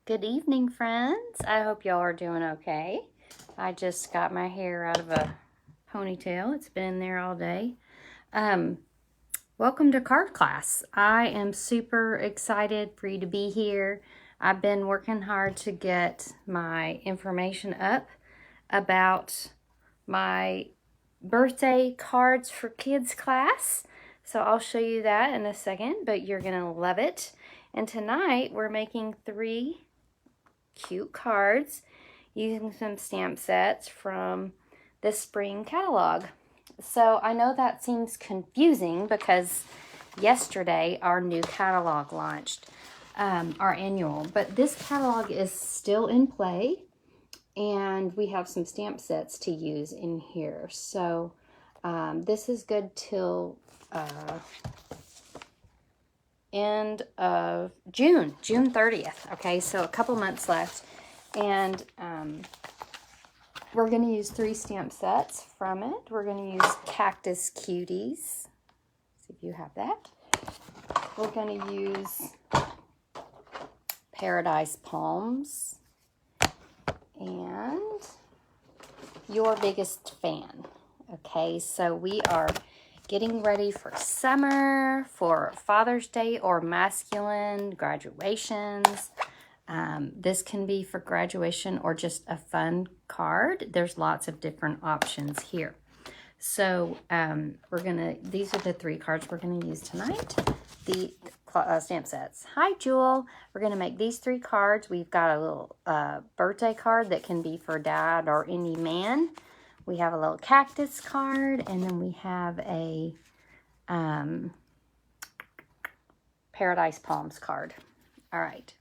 Good evening, friends. I hope y'all are doing okay. I just got my hair out of a ponytail. It's been in there all day. Welcome to card class. I am super excited for you to be here. I've been working hard to get my information up about my birthday cards for kids class. So I'll show you that in a second, but you're going to love it. And tonight we're making 3 cute cards using some stamp sets from the spring catalog. So I know that seems confusing because yesterday our new catalog launched, our annual, but this catalog is still in play and we have some stamp sets to use in here. So this is good till end of June 30th. Okay, so a couple months left, and we're going to use 3 stamp sets from it. We're going to use Cactus Cuties. See if you have that. We're going to use Paradise Palms and Your Biggest Fan. Okay, so we are getting ready for summer, for Father's Day or masculine graduations. This can be for graduation or just a fun card. There's lots of different options here. So these are the 3 cards we're gonna use tonight. The stamp sets. Hi, Jewel. We're gonna make these 3 cards. We've got a little birthday card that can be for dad or any man. We have a little cactus card, and then we have a Paradise Palms card. All right.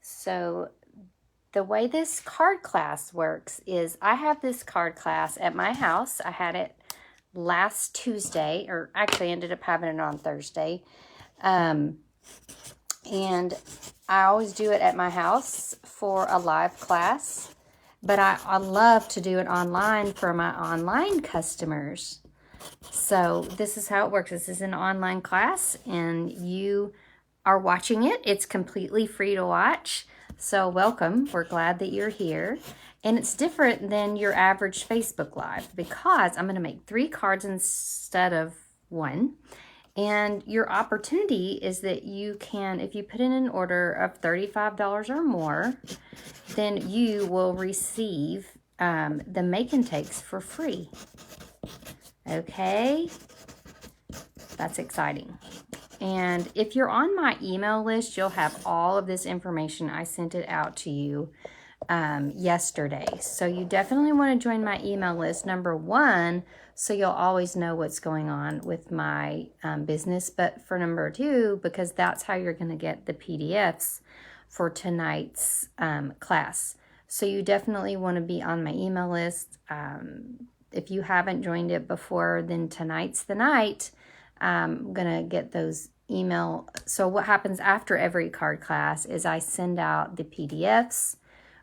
So the way this card class works is I have this card class at my house. I had it last Tuesday, or actually ended up having it on Thursday. And I always do it at my house for a live class. But I love to do it online for my online customers. So this is how it works. This is an online class and you are watching it. It's completely free to watch. So welcome. We're glad that you're here. And it's different than your average Facebook Live because I'm going to make 3 cards instead of 1. And your opportunity is that you can, if you put in an order of $35 or more, then you will receive the make and takes for free. Okay? That's exciting. And if you're on my email list, you'll have all of this information. I sent it out to you yesterday. So you definitely want to join my email list, number 1, so you'll always know what's going on with my business. But for number 2, because that's how you're going to get the PDFs for tonight's class. So you definitely want to be on my email list. If you haven't joined it before, then tonight's the night. I'm going to get those email. So what happens after every card class is I send out the PDFs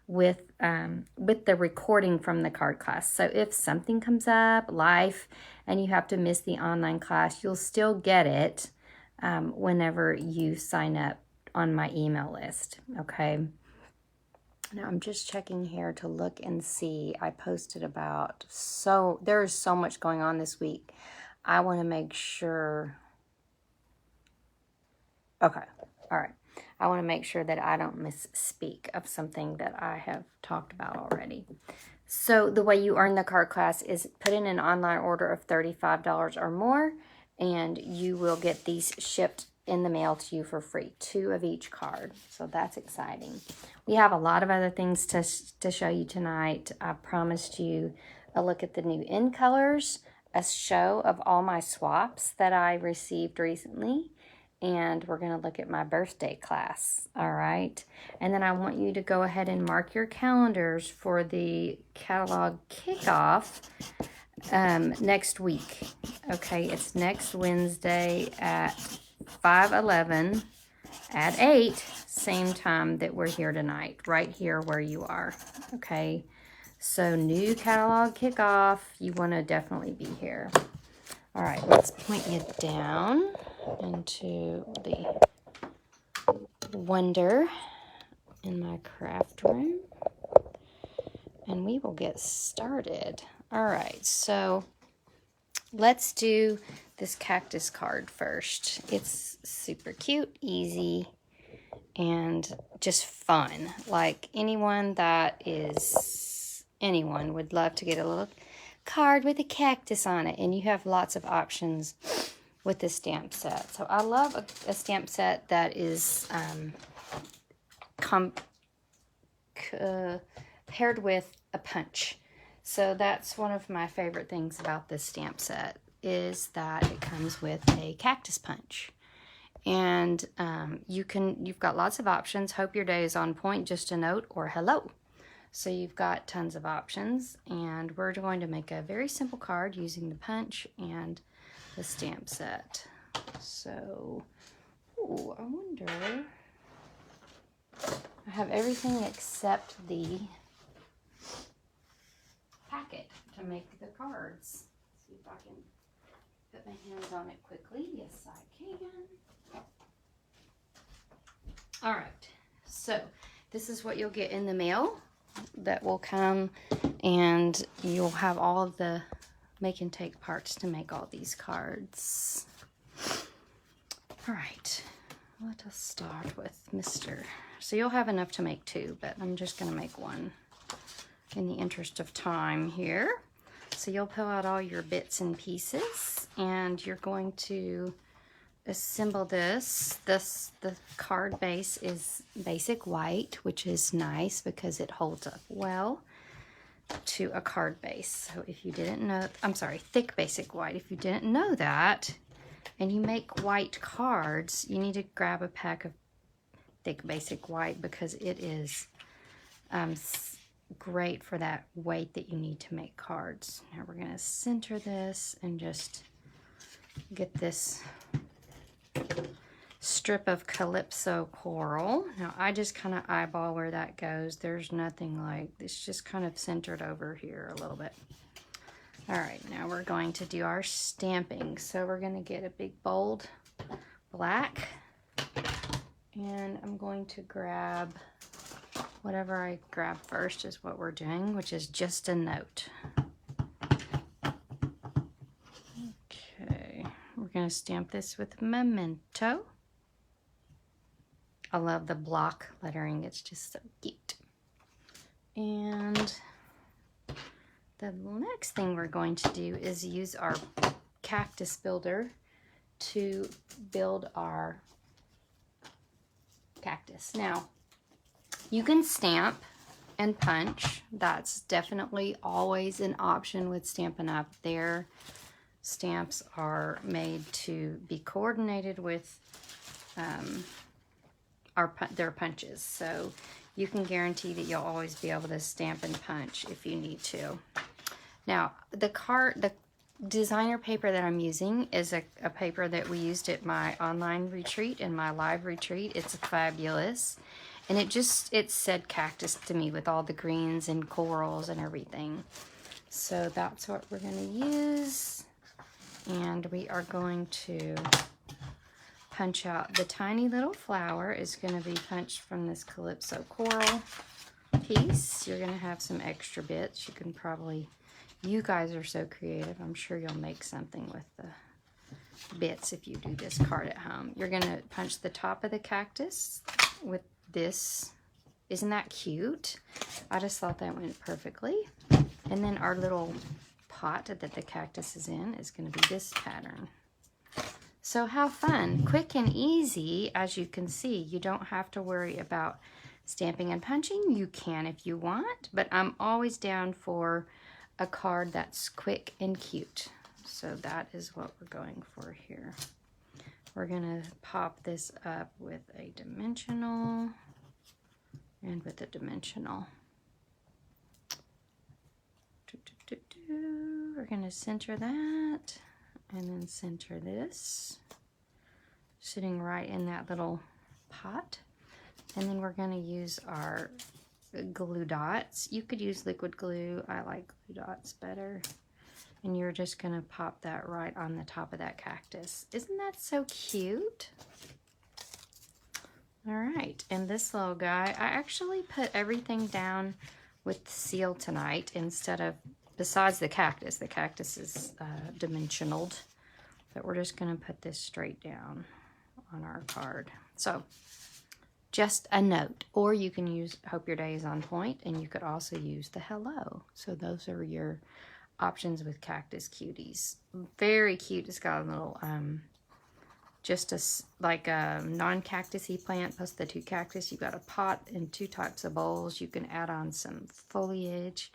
with the recording from the card class. So if something comes up, life, and you have to miss the online class, you'll still get it whenever you sign up on my email list. Okay. Now I'm just checking here to look and see. I posted about, there's so much going on this week. I want to make sure. Okay. All right. I want to make sure that I don't misspeak of something that I have talked about already. So the way you earn the card class is put in an online order of $35 or more, and you will get these shipped in the mail to you for free, 2 of each card. So that's exciting. We have a lot of other things to show you tonight. I promised you a look at the new in colors, a show of all my swaps that I received recently, and we're going to look at my birthday class. All right. And then I want you to go ahead and mark your calendars for the catalog kickoff next week. Okay. It's next Wednesday at 5:11 at 8, same time that we're here tonight, right here where you are. Okay. So new catalog kickoff. You want to definitely be here. All right. Let's point you down into the Wonder in my craft room, and we will get started. All right, so let's do this cactus card first. It's super cute, easy, and just fun. Like anyone would love to get a little card with a cactus on it, and you have lots of options with this stamp set. So I love a stamp set that is paired with a punch. So that's one of my favorite things about this stamp set, is that it comes with a cactus punch. And you've got lots of options. Hope your day is on point, just a note, or hello. So you've got tons of options, and we're going to make a very simple card using the punch and the stamp set. So, ooh, I wonder, I have everything except the packet to make the cards. Let's see if I can put my hands on it quickly. Yes, I can. All right, so this is what you'll get in the mail that will come, and you'll have all of the make and take parts to make all these cards. All right, let us start with Mr. So you'll have enough to make two, but I'm just going to make one in the interest of time here. So you'll pull out all your bits and pieces, and you're going to assemble this. The card base is basic white, which is nice because it holds up well to a card base. So if you didn't know, I'm sorry, thick basic white. If you didn't know that, and you make white cards, you need to grab a pack of thick basic white, because it is great for that weight that you need to make cards. Now we're going to center this and just get this strip of Calypso coral. Now I just kind of eyeball where that goes. There's nothing like, it's just kind of centered over here a little bit. All right, now we're going to do our stamping. So we're going to get a big bold black, and I'm going to grab whatever I grab first is what we're doing, which is just a note. Okay, we're going to stamp this with Memento. I love the block lettering. It's just so cute. And the next thing we're going to do is use our cactus builder to build our cactus. Now, you can stamp and punch. That's definitely always an option with Stampin' Up. Their stamps are made to be coordinated with their punches, so you can guarantee that you'll always be able to stamp and punch if you need to. Now, the designer paper that I'm using is a paper that we used at my online retreat and my live retreat. It's fabulous, and it said cactus to me with all the greens and corals and everything. So that's what we're going to use, and we are going to punch out. The tiny little flower is going to be punched from this Calypso coral piece. You're going to have some extra bits. You can probably, you guys are so creative, I'm sure you'll make something with the bits if you do this card at home. You're going to punch the top of the cactus with this. Isn't that cute? I just thought that went perfectly. And then our little pot that the cactus is in is going to be this pattern. So how fun, quick and easy. As you can see, you don't have to worry about stamping and punching. You can if you want, but I'm always down for a card that's quick and cute. So that is what we're going for here. We're gonna pop this up with a dimensional and with a dimensional. We're gonna center that, and then center this, sitting right in that little pot. And then we're going to use our glue dots. You could use liquid glue. I like glue dots better. And you're just going to pop that right on the top of that cactus. Isn't that so cute? All right, and this little guy, I actually put everything down with seal tonight instead of, besides the cactus is dimensionaled, but we're just gonna put this straight down on our card. So just a note, or you can use hope your day is on point, and you could also use the hello. So those are your options with Cactus Cuties. Very cute. It's got a little just like a non-cactusy plant plus the two cactus. You've got a pot and two types of bowls. You can add on some foliage,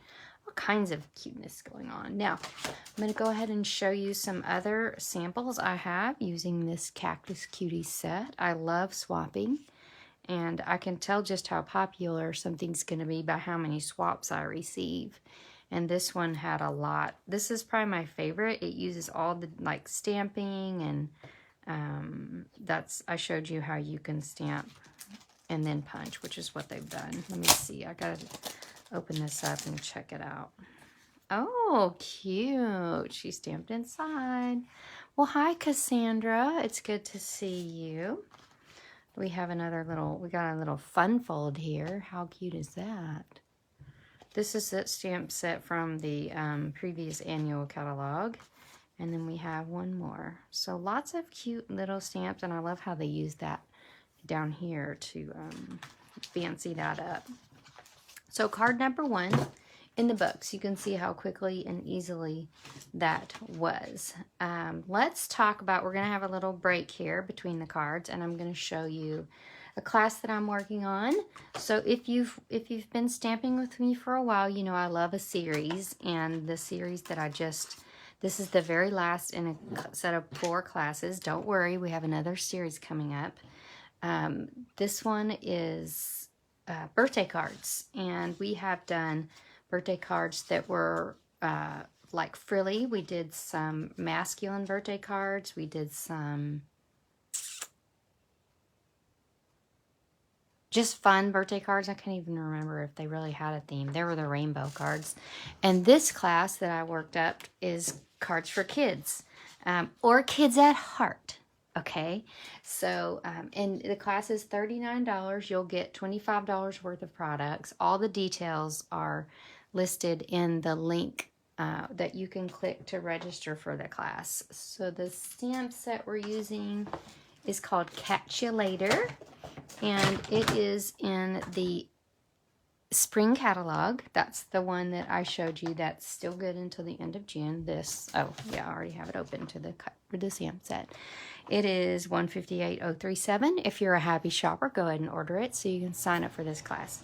all kinds of cuteness going on. Now I'm going to go ahead and show you some other samples I have using this Cactus Cuties set. I love swapping, and I can tell just how popular something's going to be by how many swaps I receive. And this one had a lot. This is probably my favorite. It uses all the like stamping, and I showed you how you can stamp and then punch, which is what they've done. Let me see. I gotta open this up and check it out. Oh, cute. She stamped inside. Well, hi, Cassandra. It's good to see you. We have we got a little fun fold here. How cute is that? This is that stamp set from the previous annual catalog. And then we have one more. So lots of cute little stamps, and I love how they use that down here to fancy that up. So card number 1 in the books. You can see how quickly and easily that was. Let's talk about, we're going to have a little break here between the cards, and I'm going to show you a class that I'm working on. So if you've been stamping with me for a while, you know I love a series, and the series that this is the very last in a set of 4 classes. Don't worry, we have another series coming up. This one is birthday cards, and we have done birthday cards that were like frilly. We did some masculine birthday cards. We did some just fun birthday cards. I can't even remember if they really had a theme. They were the rainbow cards. And this class that I worked up is cards for kids, or kids at heart. Okay, so and the class is $39. You'll get $25 worth of products. All the details are listed in the link that you can click to register for the class. So the stamp set we're using is called Catch You Later, and it is in the spring catalog. That's the one that I showed you. That's still good until the end of June. Oh yeah, I already have it open to the stamp set. It is $158.037. If you're a happy shopper, go ahead and order it so you can sign up for this class.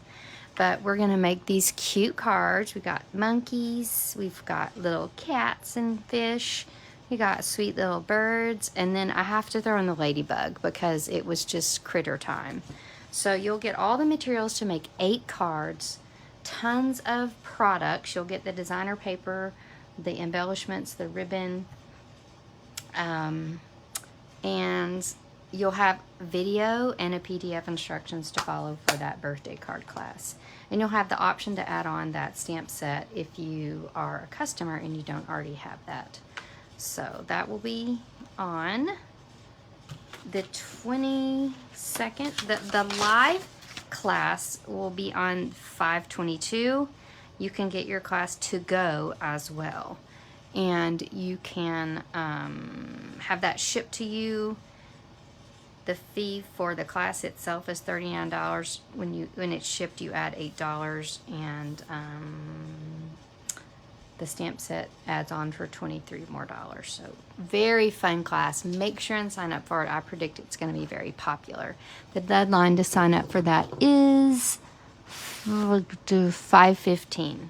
But we're gonna make these cute cards. We got monkeys, we've got little cats and fish, we got sweet little birds, and then I have to throw in the ladybug because it was just critter time. So you'll get all the materials to make 8 cards, tons of products. You'll get the designer paper, the embellishments, the ribbon, and you'll have video and a PDF instructions to follow for that birthday card class. And you'll have the option to add on that stamp set if you are a customer and you don't already have that. So that will be on the 22nd. The live class will be on 5/22. You can get your class to go as well, and you can have that shipped to you. The fee for the class itself is $39. When it's shipped, you add $8, and the stamp set adds on for $23 more. So very fun class. Make sure and sign up for it. I predict it's going to be very popular. The deadline to sign up for that is 5/15,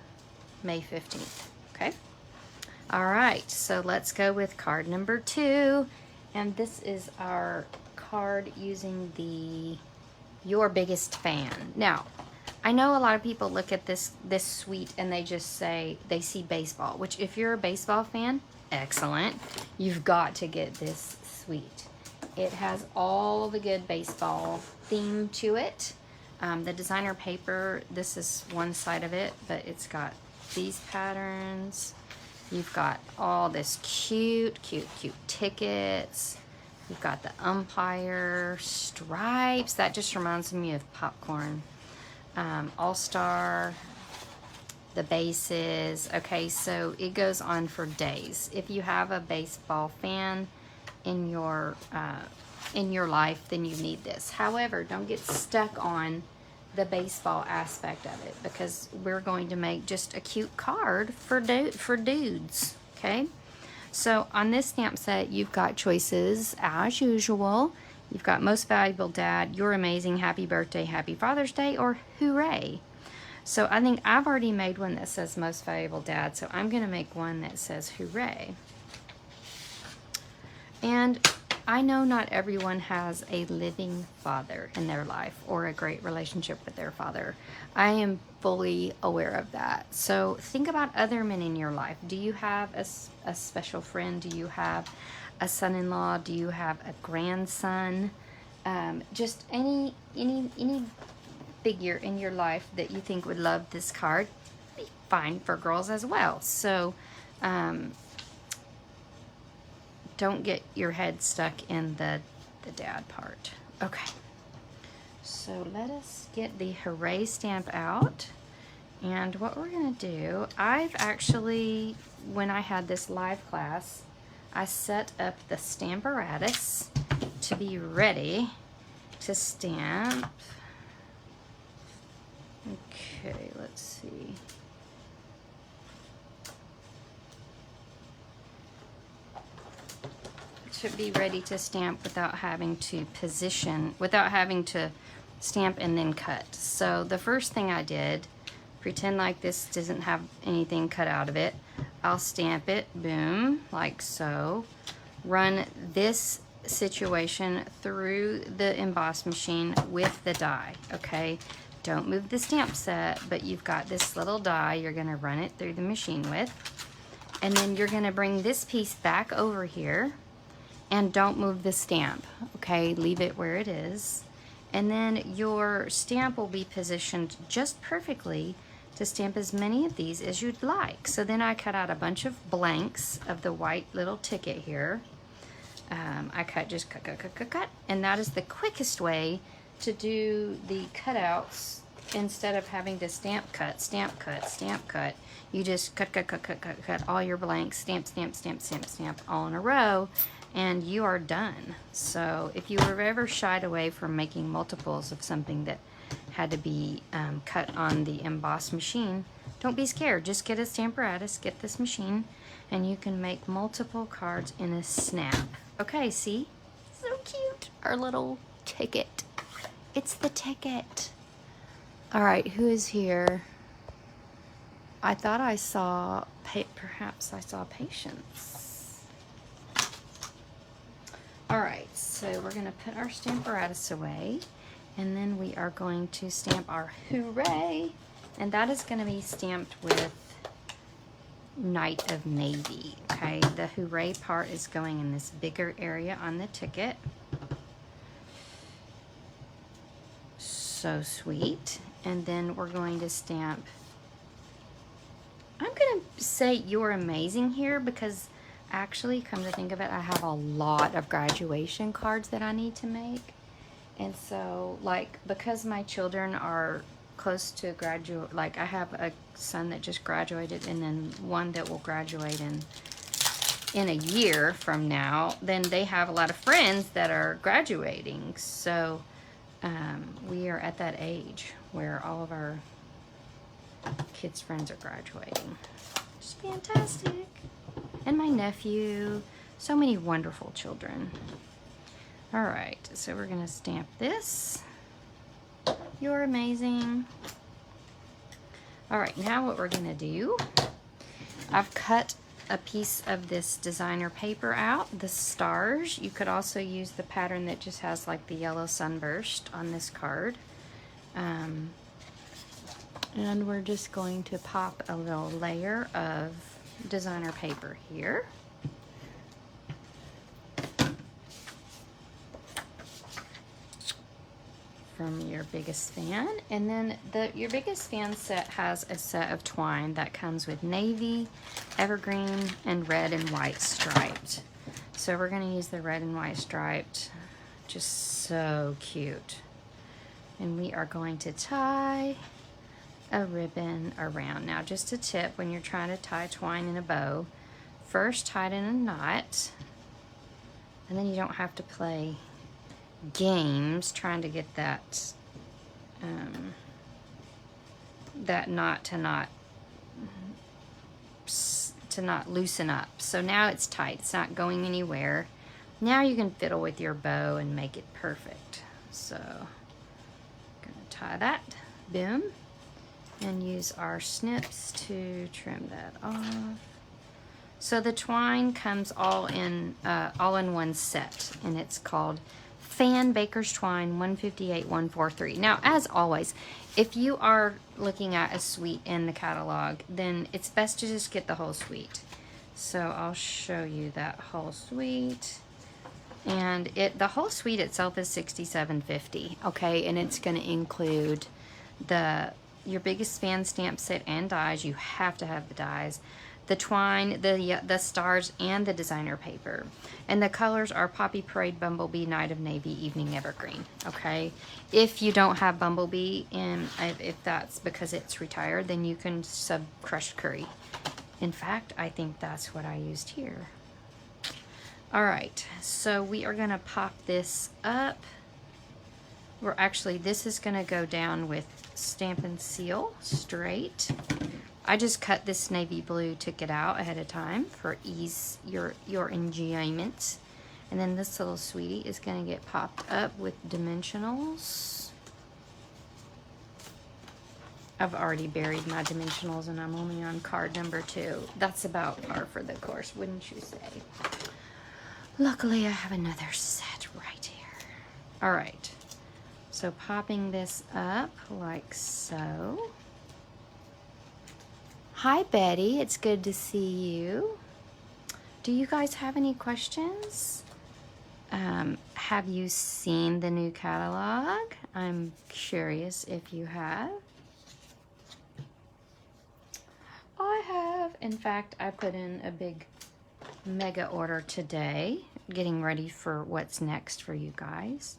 May 15th. Okay. All right. So let's go with card number 2, and this is our card using the Your Biggest Fan. Now, I know a lot of people look at this suite and they just say they see baseball, which if you're a baseball fan, excellent. You've got to get this suite. It has all the good baseball theme to it. The designer paper, this is one side of it, but it's got these patterns. You've got all this cute tickets. We've got the umpire stripes. That just reminds me of popcorn. All-Star, the bases. Okay, so it goes on for days. If you have a baseball fan in your life, then you need this. However, don't get stuck on the baseball aspect of it, because we're going to make just a cute card for dudes. Okay, so on this stamp set, you've got choices as usual. You've got Most Valuable Dad, You're Amazing, Happy Birthday, Happy Father's Day, or Hooray. So I think I've already made one that says Most Valuable Dad, so I'm going to make one that says Hooray. And I know not everyone has a living father in their life or a great relationship with their father. I am fully aware of that. So think about other men in your life. Do you have a special friend? Do you have a son-in-law? Do you have a grandson? Just any figure in your life that you think would love this card. Be fine for girls as well. So don't get your head stuck in the dad part. Okay, so let us get the Hooray stamp out. And what we're gonna do, I've actually, when I had this live class, I set up the Stamparatus to be ready to stamp. Okay, let's see. To be ready to stamp without having to position, without having to stamp and then cut. So the first thing I did, pretend like this doesn't have anything cut out of it. I'll stamp it, boom, like so. Run this situation through the emboss machine with the die, okay? Don't move the stamp set, but you've got this little die you're gonna run it through the machine with. And then you're gonna bring this piece back over here, and don't move the stamp, okay? Leave it where it is. And then your stamp will be positioned just perfectly to stamp as many of these as you'd like. So then I cut out a bunch of blanks of the white little ticket here. I just cut, and that is the quickest way to do the cutouts. Instead of having to stamp cut, stamp cut, stamp cut, you just cut all your blanks, stamp, stamp, stamp, stamp, stamp all in a row, and you are done. So if you were ever shied away from making multiples of something that had to be cut on the emboss machine, don't be scared. Just get a Stamparatus, get this machine, and you can make multiple cards in a snap. Okay, see? So cute. Our little ticket. It's the ticket. All right, who is here? I thought I saw, perhaps I saw Patience. All right, so we're gonna put our Stamparatus away, and then we are going to stamp our Hooray, and that is gonna be stamped with Night of Navy, okay? The Hooray part is going in this bigger area on the ticket. So sweet. And then we're going to stamp, I'm gonna say You're Amazing here, because actually, come to think of it, I have a lot of graduation cards that I need to make. And so, like, because my children are close to graduate, like I have a son that just graduated, and then one that will graduate in a year from now, then they have a lot of friends that are graduating. So we are at that age where all of our kids' friends are graduating. It's fantastic. And my nephew, so many wonderful children. All right, so we're gonna stamp this. You're amazing. All right, now what we're gonna do, I've cut a piece of this designer paper out, the stars. You could also use the pattern that just has like the yellow sunburst on this card. And we're just going to pop a little layer of designer paper here. From Your Biggest Fan. And then Your Biggest Fan set has a set of twine that comes with navy, evergreen, and red and white striped. So we're going to use the red and white striped. Just so cute. And we are going to tie a ribbon around. Now, just a tip when you're trying to tie twine in a bow, first tie it in a knot, and then you don't have to play games trying to get that that knot to not loosen up. So now it's tight, it's not going anywhere. Now you can fiddle with your bow and make it perfect. So gonna tie that, boom, and use our snips to trim that off. So the twine comes all in one set, and it's called Fan Baker's Twine 158-143. Now, as always, if you are looking at a suite in the catalog, then it's best to just get the whole suite. So I'll show you that whole suite. And the whole suite itself is $67.50, okay? And it's going to include your biggest fan stamp set and dies. You have to have the dies, the twine, the stars, and the designer paper. And the colors are Poppy Parade, Bumblebee, Night of Navy, Evening Evergreen, okay? If you don't have Bumblebee, and if that's because it's retired, then you can sub Crushed Curry. In fact, I think that's what I used here. All right, so we are gonna pop this up. This is gonna go down with Stampin' Seal straight. I just cut this navy blue, took it out ahead of time for ease your enjoyment. And then this little sweetie is gonna get popped up with dimensionals. I've already buried my dimensionals and I'm only on card number 2. That's about par for the course, wouldn't you say? Luckily, I have another set right here. All right, so popping this up like so. Hi, Betty. It's good to see you. Do you guys have any questions? Have you seen the new catalog? I'm curious if you have. I have. In fact, I put in a big mega order today, getting ready for what's next for you guys.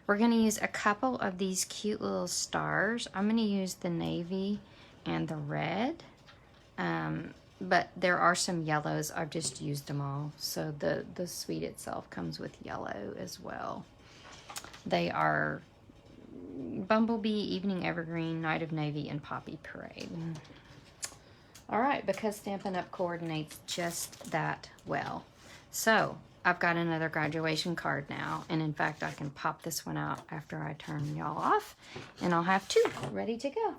We're going to use a couple of these cute little stars. I'm going to use the navy and the red. But there are some yellows. I've just used them all. So the suite itself comes with yellow as well. They are Bumblebee, Evening Evergreen, Night of Navy, and Poppy Parade. All right, because Stampin' Up coordinates just that well. So I've got another graduation card now. And in fact, I can pop this one out after I turn y'all off. And I'll have 2 ready to go.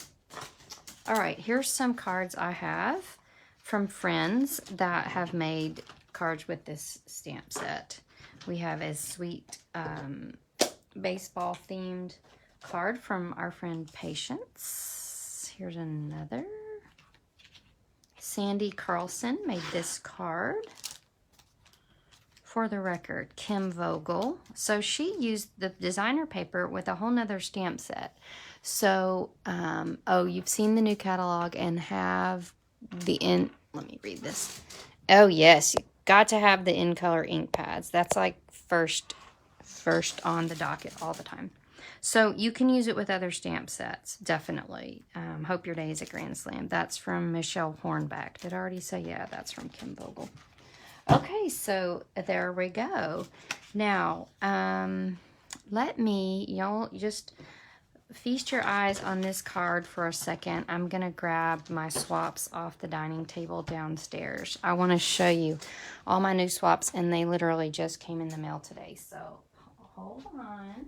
All right, here's some cards I have from friends that have made cards with this stamp set. We have a sweet baseball themed card from our friend Patience. Here's another. Sandy Carlson made this card. For the record, Kim Vogel. So she used the designer paper with a whole nother stamp set. So, oh, you've seen the new catalog and have the let me read this. Oh, yes, you got to have the in-color ink pads. That's like first on the docket all the time. So you can use it with other stamp sets, definitely. Hope Your Day is a Grand Slam. That's from Michelle Hornback. Did I already say? Yeah, that's from Kim Vogel. Okay, so there we go. Now, let me, y'all just feast your eyes on this card for a second. I'm going to grab my swaps off the dining table downstairs. I want to show you all my new swaps, and they literally just came in the mail today. So, hold on.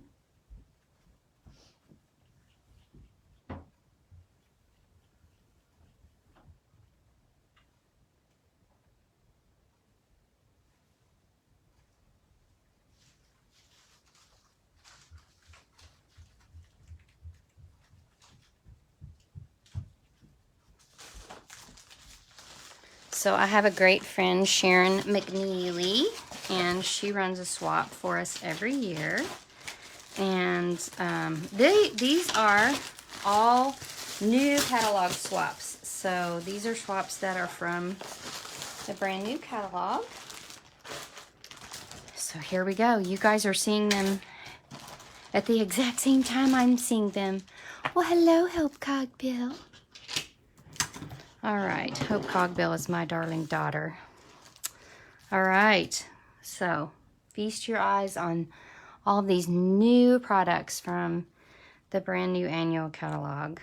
So I have a great friend, Sharon McNeely, and she runs a swap for us every year. And these are all new catalog swaps. So these are swaps that are from the brand new catalog. So here we go. You guys are seeing them at the exact same time I'm seeing them. Well, hello, Hope Cogbill. All right, Hope Cogbill is my darling daughter. All right, so feast your eyes on all of these new products from the brand new annual catalog.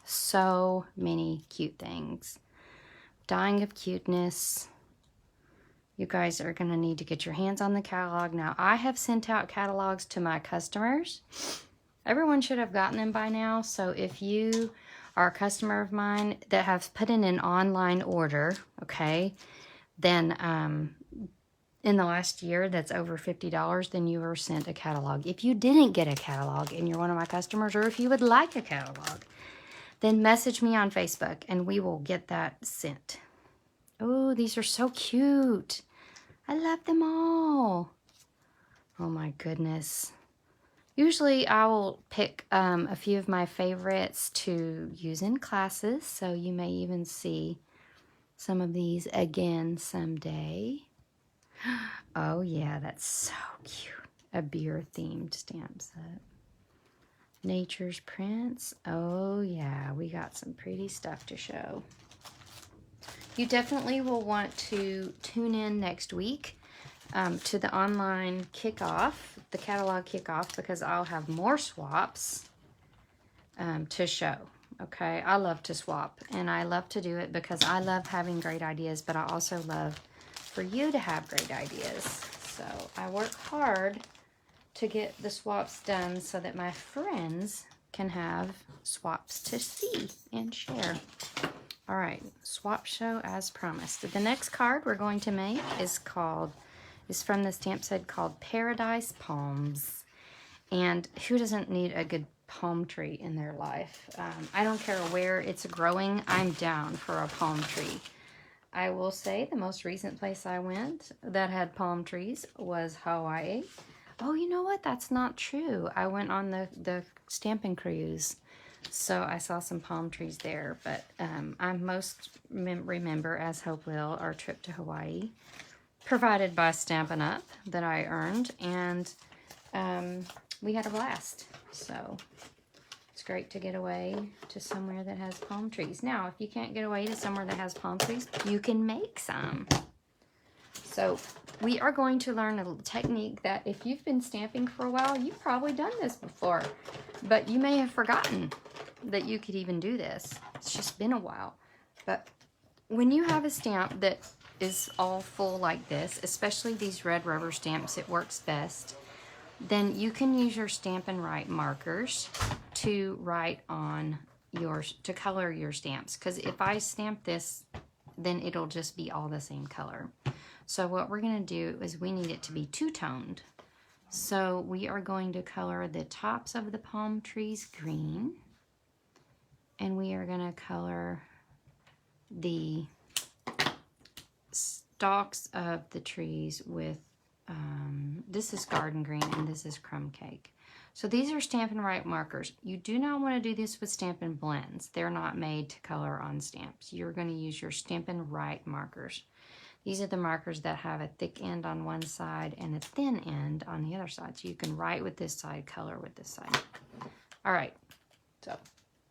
So many cute things. Dying of cuteness. You guys are going to need to get your hands on the catalog. Now, I have sent out catalogs to my customers. Everyone should have gotten them by now. So if you are a customer of mine that have put in an online order, okay, then in the last year that's over $50, then you were sent a catalog. If you didn't get a catalog and you're one of my customers, or if you would like a catalog, then message me on Facebook and we will get that sent. Oh, these are so cute. I love them all. Oh my goodness. Usually I will pick a few of my favorites to use in classes, so you may even see some of these again someday. Oh yeah, that's so cute. A beer themed stamp set. Nature's Prints. Oh yeah, we got some pretty stuff to show. You definitely will want to tune in next week to the online kickoff, the catalog kickoff, because I'll have more swaps to show. Okay, I love to swap, and I love to do it because I love having great ideas, but I also love for you to have great ideas. So I work hard to get the swaps done so that my friends can have swaps to see and share. All right, swap show as promised. The next card we're going to make is from the stamp set called Paradise Palms. And who doesn't need a good palm tree in their life? I don't care where it's growing, I'm down for a palm tree. I will say the most recent place I went that had palm trees was Hawaii. Oh, you know what? That's not true. I went on the Stampin' Cruise, so I saw some palm trees there. But I most remember, as Hope will, our trip to Hawaii, provided by Stampin' Up, that I earned, and we had a blast. So it's great to get away to somewhere that has palm trees. Now, if you can't get away to somewhere that has palm trees, you can make some. So we are going to learn a technique that if you've been stamping for a while, you've probably done this before, but you may have forgotten that you could even do this. It's just been a while. But when you have a stamp that is all full like this, especially these red rubber stamps, it works best, then you can use your Stampin' Write markers to write on to color your stamps. Because if I stamp this, then it'll just be all the same color. So what we're going to do is we need it to be two-toned. So we are going to color the tops of the palm trees green. And we are going to color the stalks of the trees with, this is garden green and this is crumb cake. So these are Stampin' Write markers. You do not want to do this with Stampin' Blends. They're not made to color on stamps. You're going to use your Stampin' Write markers. These are the markers that have a thick end on one side and a thin end on the other side. So you can write with this side, color with this side. All right, so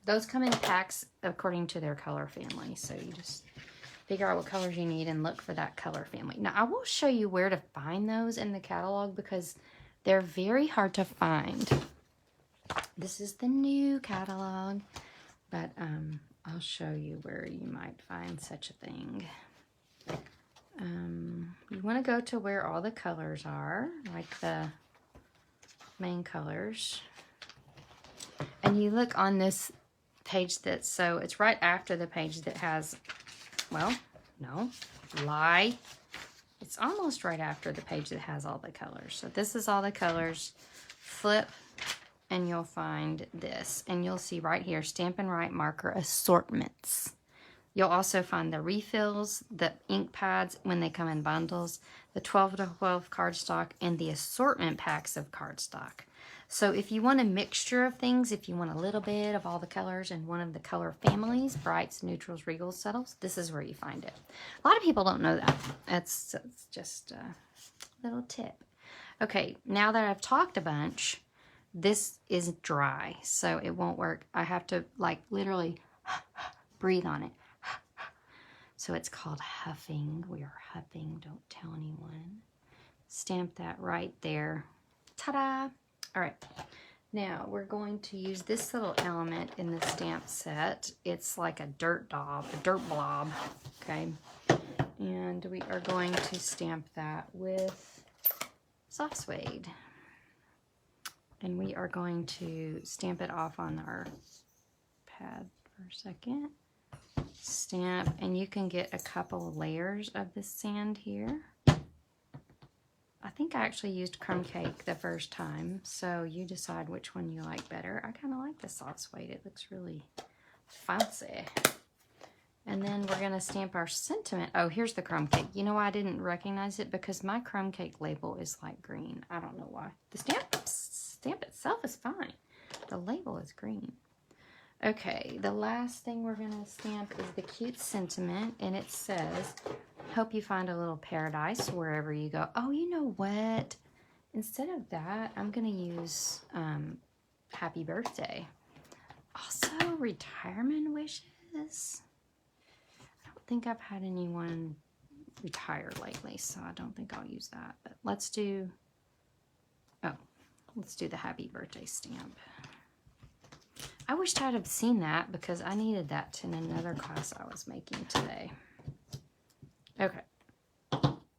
those come in packs according to their color family. So you just figure out what colors you need and look for that color family. Now, I will show you where to find those in the catalog because they're very hard to find. This is the new catalog, but I'll show you where you might find such a thing. You want to go to where all the colors are, like the main colors. And you look on this page so it's right after the page that has, well, no, lie. It's almost right after the page that has all the colors. So this is all the colors. Flip and you'll find this. And you'll see right here, Stampin' Write marker assortments. You'll also find the refills, the ink pads when they come in bundles, the 12 to 12 cardstock, and the assortment packs of cardstock. So if you want a mixture of things, if you want a little bit of all the colors in one of the color families, brights, neutrals, regals, subtles, this is where you find it. A lot of people don't know that. It's just Little tip. Okay, now that I've talked a bunch, this is dry, so it won't work. I have to like literally breathe on it. So it's called huffing. We are huffing, don't tell anyone. Stamp that right there. Ta-da! All right, now we're going to use this little element in the stamp set. It's like a dirt blob, okay? And we are going to stamp that with soft suede. And we are going to stamp it off on our pad for a second. Stamp, and you can get a couple of layers of this sand here. I think I actually used crumb cake the first time, so you decide which one you like better. I kind of like the soft suede. It looks really fancy. And then we're going to stamp our sentiment. Oh, here's the crumb cake. You know why I didn't recognize it? Because my crumb cake label is like green. I don't know why. The stamp itself is fine. The label is green. Okay, the last thing we're going to stamp is the cute sentiment. And it says, hope you find a little paradise wherever you go. Oh, you know what? Instead of that, I'm going to use happy birthday. Also, retirement wishes. I don't think I've had anyone retire lately, so I don't think I'll use that. But let's do the happy birthday stamp. I wished I'd have seen that because I needed that in another class I was making today. Okay,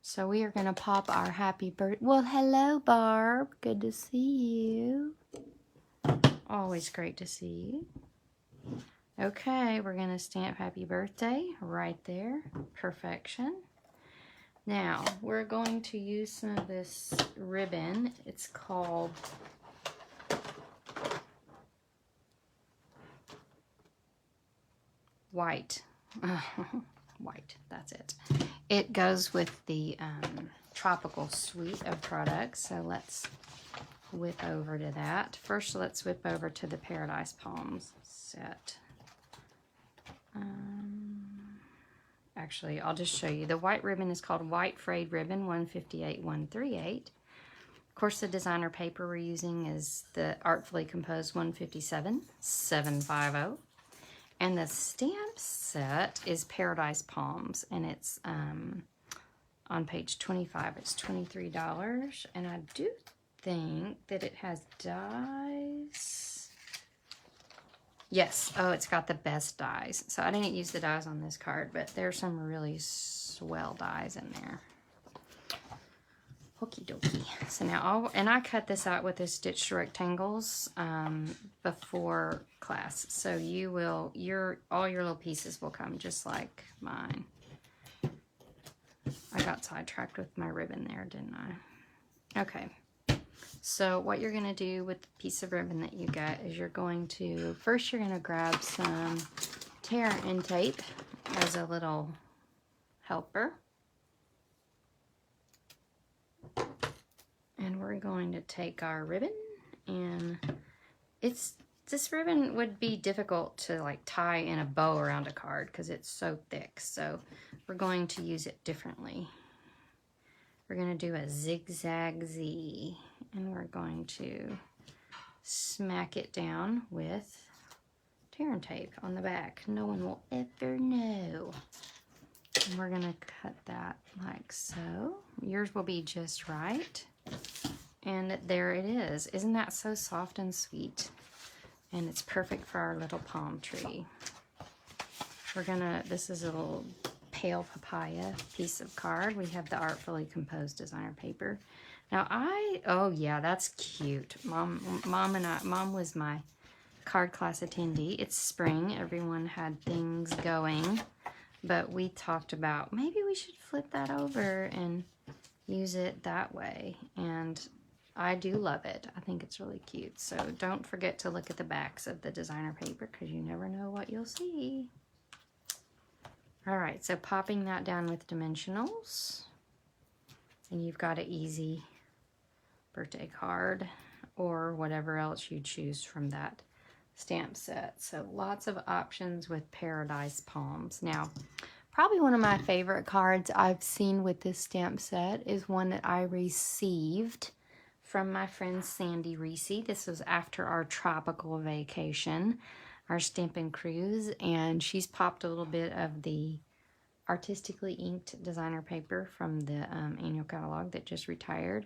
so we are going to pop our happy birthday. Well, hello, Barb. Good to see you. Always great to see you. Okay, we're going to stamp happy birthday right there. Perfection. Now, we're going to use some of this ribbon. It's called white. White, that's it. It goes with the tropical suite of products, so let's whip over to that. First, let's whip over to the Paradise Palms set. Actually, I'll just show you. The white ribbon is called White Frayed Ribbon 158-138. Of course, the designer paper we're using is the Artfully Composed 157-750. And the stamp set is Paradise Palms, and it's on page 25. It's $23, and I do think that it has dies. Yes, oh, it's got the best dies. So I didn't use the dies on this card, but there's some really swell dies in there. Okie dokie. So now, I cut this out with the stitched rectangles before class. So you will, all your little pieces will come just like mine. I got sidetracked with my ribbon there, didn't I? Okay. So what you're going to do with the piece of ribbon that you get is you're going to, first you're going to grab some tear and tape as a little helper. And we're going to take our ribbon, and this ribbon would be difficult to like tie in a bow around a card because it's so thick. So we're going to use it differently. We're going to do a zigzag Z, and we're going to smack it down with tear and tape on the back. No one will ever know. And we're going to cut that like so. Yours will be just right. And there it is. Isn't that so soft and sweet? And it's perfect for our little palm tree. This is a little pale papaya piece of card. We have the Artfully Composed designer paper. Now oh yeah, that's cute. Mom was my card class attendee. It's spring. Everyone had things going. But we talked about maybe we should flip that over and use it that way. And I do love it. I think it's really cute. So don't forget to look at the backs of the designer paper because you never know what you'll see. All right, so popping that down with dimensionals. And you've got an easy birthday card or whatever else you choose from that stamp set. So lots of options with Paradise Palms. Now, Probably one of my favorite cards I've seen with this stamp set is one that I received from my friend Sandy Reese. This was after our tropical vacation, our Stampin' Cruise, and she's popped a little bit of the artistically inked designer paper from the annual catalog that just retired.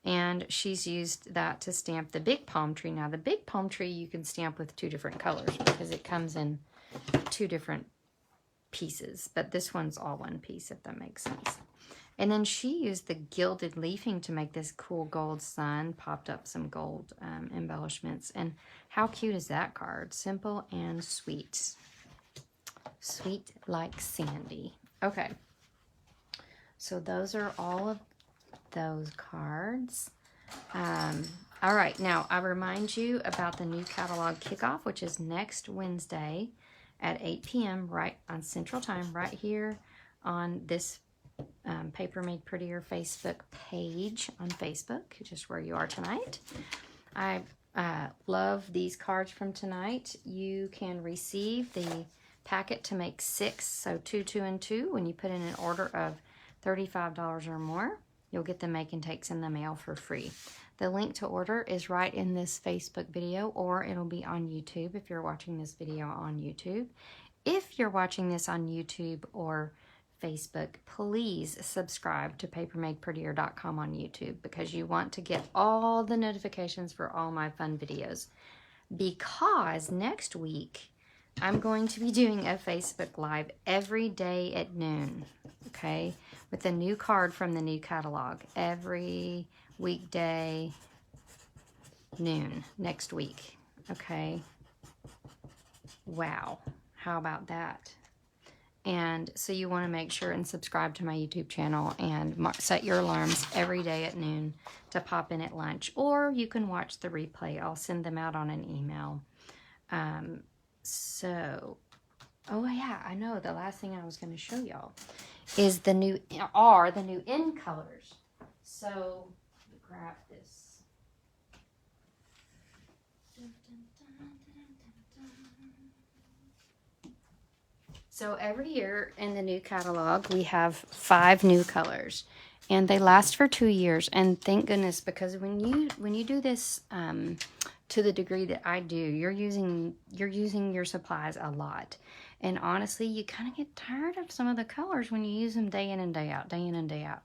And she's used that to stamp the big palm tree. Now, the big palm tree you can stamp with 2 different colors because it comes in 2 different pieces. But this one's all one piece, if that makes sense. And then she used the gilded leafing to make this cool gold sun, popped up some gold embellishments. And how cute is that card? Simple and sweet. Sweet like Sandy. Okay. So those are all of those cards. All right. Now, I remind you about the new catalog kickoff, which is next Wednesday at 8 p.m. right on Central Time, right here on this Paper Made Prettier Facebook page on Facebook, just where you are tonight. I love these cards from tonight. You can receive the packet to make 6, so 2, 2, and 2. When you put in an order of $35 or more, you'll get the make and takes in the mail for free. The link to order is right in this Facebook video, or it'll be on YouTube if you're watching this video on YouTube. If you're watching this on YouTube or Facebook, please subscribe to papermadeprettier.com on YouTube because you want to get all the notifications for all my fun videos. Because next week, I'm going to be doing a Facebook Live every day at noon, okay, with a new card from the new catalog every weekday noon next week, okay? Wow, how about that? And so you want to make sure and subscribe to my YouTube channel and set your alarms every day at noon to pop in at lunch. Or you can watch the replay. I'll send them out on an email. So, oh yeah, I know the last thing I was going to show y'all is the new in colors. So, grab this. So every year in the new catalog, we have 5 new colors, and they last for 2 years. And thank goodness, because when you do this to the degree that I do, you're using your supplies a lot. And honestly, you kind of get tired of some of the colors when you use them day in and day out, day in and day out.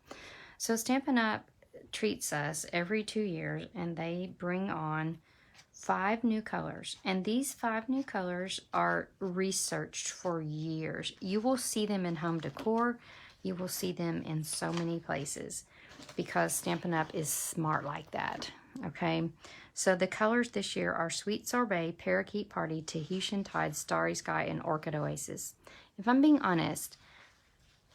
So Stampin' Up treats us every 2 years, and they bring on 5 new colors, and these 5 new colors are researched for years. You will see them in home decor. You will see them in so many places because Stampin' Up is smart like that, okay? So the colors this year are Sweet Sorbet, Parakeet Party, Tahitian Tide, Starry Sky, and Orchid Oasis. If I'm being honest,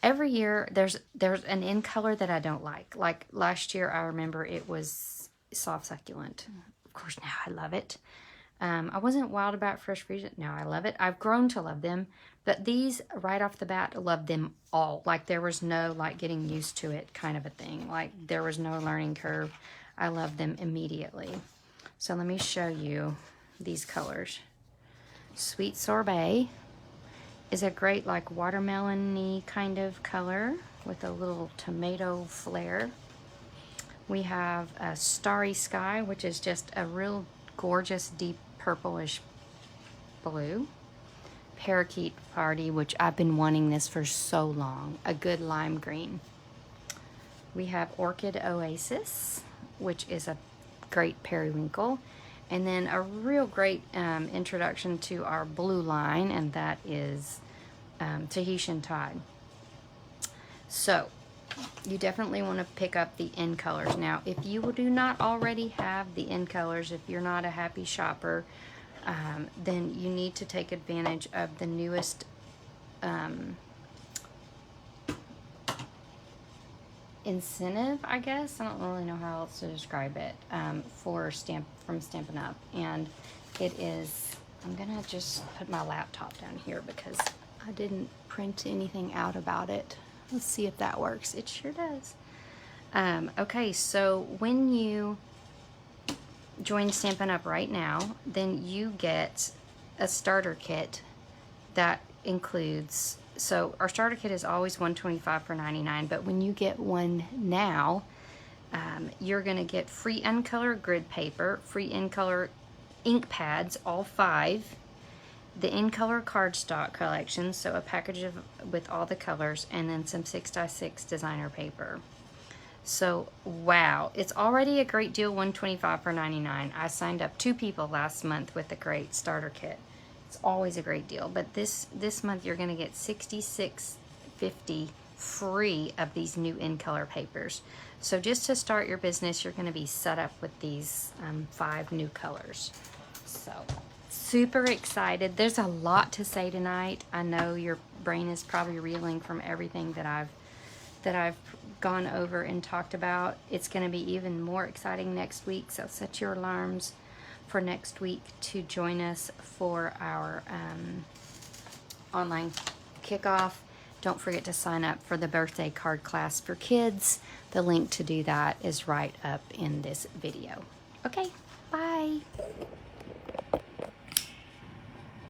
every year there's an in color that I don't like. Like last year, I remember it was Soft Succulent. Of course, now I love it. I wasn't wild about Fresh Freesia. Now I love it. I've grown to love them. But these, right off the bat, I love them all. Like there was no like getting used to it kind of a thing. Like there was no learning curve. I love them immediately. So let me show you these colors. Sweet Sorbet is a great like watermelon-y kind of color with a little tomato flare. We have a Starry Sky, which is just a real gorgeous deep purplish blue. Parakeet Party, which I've been wanting this for so long, a good lime green. We have Orchid Oasis, which is a great periwinkle. And then a real great introduction to our blue line, and that is Tahitian Tide. So, you definitely want to pick up the in colors. Now, if you do not already have the in colors, if you're not a happy shopper, then you need to take advantage of the newest incentive, I guess. I don't really know how else to describe it, from Stampin' Up. And it is, I'm going to just put my laptop down here because I didn't print anything out about it. Let's see if that works. It sure does. Okay, so when you join Stampin' Up right now, then you get a starter kit that includes So our starter kit is always $125 for $99, but when you get one now, you're going to get free Uncolor grid paper, free Uncolor ink pads, all 5, the Uncolor cardstock collection, so a package with all the colors, and then some 6x6 designer paper. So, wow, it's already a great deal, $125 for $99. I signed up 2 people last month with the great starter kit. It's always a great deal, but this month you're going to get $66.50 free of these new Uncolor papers. So just to start your business, you're going to be set up with these 5 new colors. So super excited. There's a lot to say tonight. I know your brain is probably reeling from everything that I've gone over and talked about. It's going to be even more exciting next week, so set your alarms for next week to join us for our online kickoff. Don't forget to sign up for the birthday card class for kids. The link to do that is right up in this video. Okay, bye.